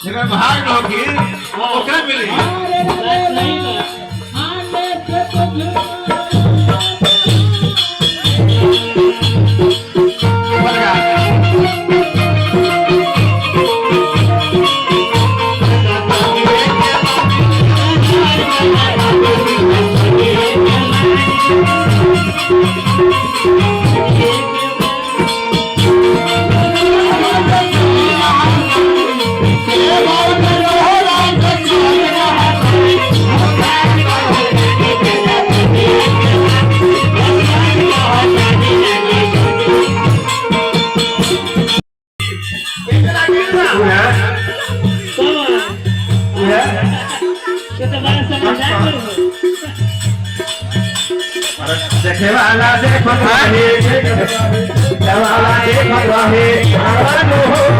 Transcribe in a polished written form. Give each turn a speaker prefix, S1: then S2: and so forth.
S1: जेकर भाग होगी वो ओकरा मिली
S2: सही
S1: देखे वाला देखो रहे वाला देखो रहे